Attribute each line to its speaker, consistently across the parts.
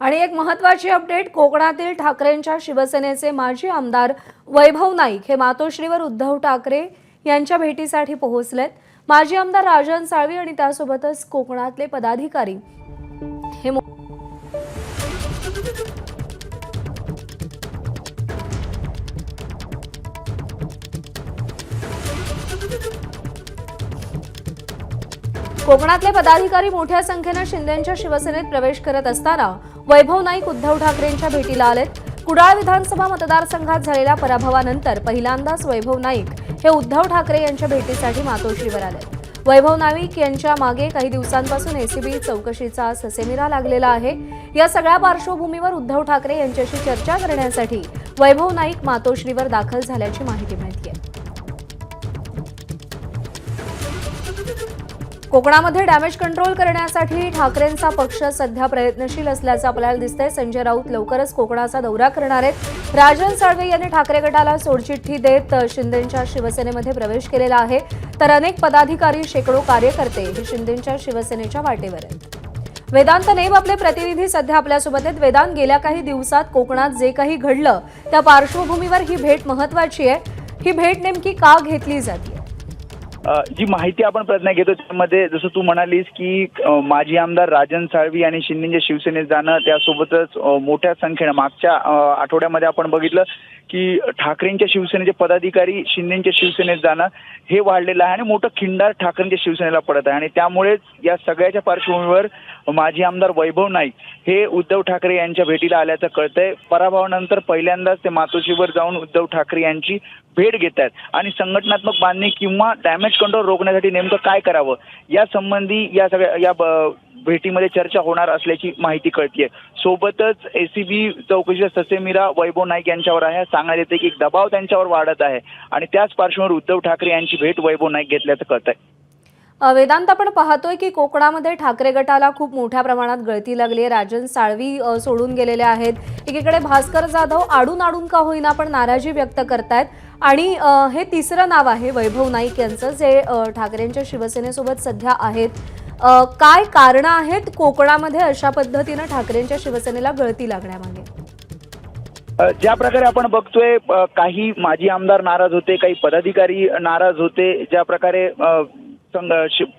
Speaker 1: आणि एक महत्त्वाची अपडेट, कोकणातील ठाकरेंच्या शिवसेनेचे माजी आमदार वैभव नाईक हे मातोश्रीवर उद्धव ठाकरे यांच्या भेटीसाठी पोहोचलेत। माजी आमदार राजन साळवी आणि त्यासोबतच कोकणातले पदाधिकारी हे कोकणातले पदाधिकारी मोठ्या संख्येने शिंदेंच्या शिवसेनेत प्रवेश करत असताना वैभव नाईक उद्धव ठाकरेंच्या भेटीला आलेत। कुडाळ विधानसभा मतदारसंघात झालेल्या पराभवानंतर पहिल्यांदाच वैभव नाईक हे उद्धव ठाकरे यांच्या भेटीसाठी मातोश्रीवर आलेत। वैभव नाईक यांच्या मागे काही दिवसांपासून एसीबी चौकशीचा ससेमिरा लागलेला आहे। या सगळ्या पार्श्वभूमीवर उद्धव ठाकरे यांच्याशी चर्चा करण्यासाठी वैभव नाईक मातोश्रीवर दाखल झाल्याची माहिती मिळते। कोकणामध्ये डॅमेज कंट्रोल करण्यासाठी ठाकरेंचा पक्ष सध्या प्रयत्नशील असल्याचं आपल्याला दिसतंय। संजय राऊत लवकरच कोकणाचा दौरा करणार आहेत। राजन साळवे यांनी ठाकरे गटाला सोडचिठ्ठी देत शिंदेंच्या शिवसेनेमध्ये प्रवेश केलेला आहे, तर अनेक पदाधिकारी, शेकडो कार्यकर्ते हे शिंदेंच्या शिवसेनेच्या वाटेवर आहेत। वेदांत नेब आपले प्रतिनिधी सध्या आपल्यासोबत आहेत। वेदांत, गेल्या काही दिवसात कोकणात जे काही घडलं त्या पार्श्वभूमीवर ही भेट महत्त्वाची आहे। ही भेट नेमकी का घेतली जाते?
Speaker 2: जी माहिती आपण प्रयत्न घेतो त्यामध्ये जसं तू म्हणालीस की माजी आमदार राजन साळवी आणि शिंदेच्या शिवसेनेत जाणं, त्यासोबतच मोठ्या संख्येनं मागच्या आठवड्यामध्ये आपण बघितलं की ठाकरेंच्या शिवसेनेचे पदाधिकारी शिंदेच्या शिवसेनेत जाणं हे वाढलेलं आहे आणि मोठं खिंडार ठाकरेंच्या शिवसेनेला पडत आहे। आणि त्यामुळेच या सगळ्याच्या पार्श्वभूमीवर माजी आमदार वैभव नाईक हे उद्धव ठाकरे यांच्या भेटीला आल्याचं कळतंय। पराभवानंतर पहिल्यांदाच ते मातोश्रीवर जाऊन उद्धव ठाकरे यांची भेट घेत आहेत आणि संघटनात्मक बांधणी किंवा डॅमेज कंट्रोल रोखण्यासाठी नेमकं काय करावं या संबंधी या सगळ्या भेटीमध्ये चर्चा होणार असल्याची माहिती कळतीये। सोबतच एसीबी चौकशीचा ससेमिरा वैभव नाईक यांच्यावर आहे। सांगण्यात येते की दबाव त्यांच्यावर वाढत आहे आणि त्याच पार्श्वभूमीवर उद्धव ठाकरे यांची भेट वैभव नाईक घेतल्याचं कळतंय।
Speaker 1: वेदांत, आपण पाहतोय की कोकणामध्ये ठाकरे गटाला खूप मोठ्या प्रमाणात गळती लागली आहे। राजन साळवी सोडून गेलेले आहेत। एकीकडे भास्कर जाधव आडून का होईना पण नाराजी व्यक्त करतायत आणि हे तिसरं नाव आहे वैभव नाईक यांचं, जे ठाकरेंच्या शिवसेनेसोबत सध्या आहेत। काय कारण आहेत कोकणामध्ये अशा पद्धतीने ठाकरेंच्या शिवसेनेला गळती लागण्यामागे?
Speaker 2: ज्या प्रकारे आपण बघतोय काही माजी आमदार नाराज होते, काही पदाधिकारी नाराज होते, ज्या प्रकारे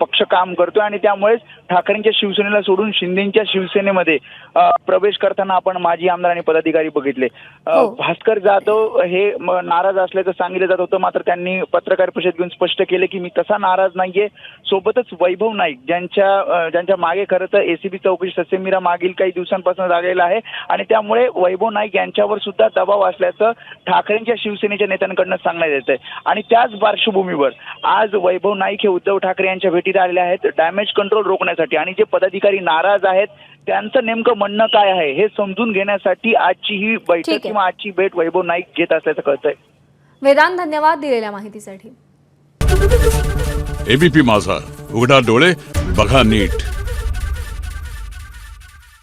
Speaker 2: पक्ष काम करतोय आणि त्यामुळेच ठाकरेंच्या शिवसेनेला सोडून शिंदेच्या शिवसेनेमध्ये प्रवेश करताना आपण माजी आमदार आणि पदाधिकारी बघितले। भास्कर जाधव हे नाराज असल्याचं सांगितलं जात होतं, मात्र त्यांनी पत्रकार परिषद घेऊन स्पष्ट केले की मी तसा नाराज नाहीये। सोबतच वैभव नाईक ज्यांच्या मागे खरं तर एसीबी चौकशी ससेमिरा मागील काही दिवसांपासून लागलेला आहे आणि त्यामुळे वैभव नाईक यांच्यावर सुद्धा दबाव असल्याचं ठाकरेंच्या शिवसेनेच्या नेत्यांकडून सांगण्यात येतंय। आणि त्याच पार्श्वभूमीवर आज वैभव नाईक हे उद्धव ठाकरे यांच्या भेटीला आलेले आहेत डॅमेज कंट्रोल रोखण्यासाठी। आणि जे पदाधिकारी नाराज आहेत त्यांचं नेमकं म्हणणं काय आहे हे समजून घेण्यासाठी आजची ही बैठक किंवा आजची भेट वैभव नाईक घेत असल्याचं कळतंय।
Speaker 1: वेदांत, धन्यवाद दिलेल्या माहितीसाठी।
Speaker 3: एबीपी माझा, उघडा डोळे बघा नीट।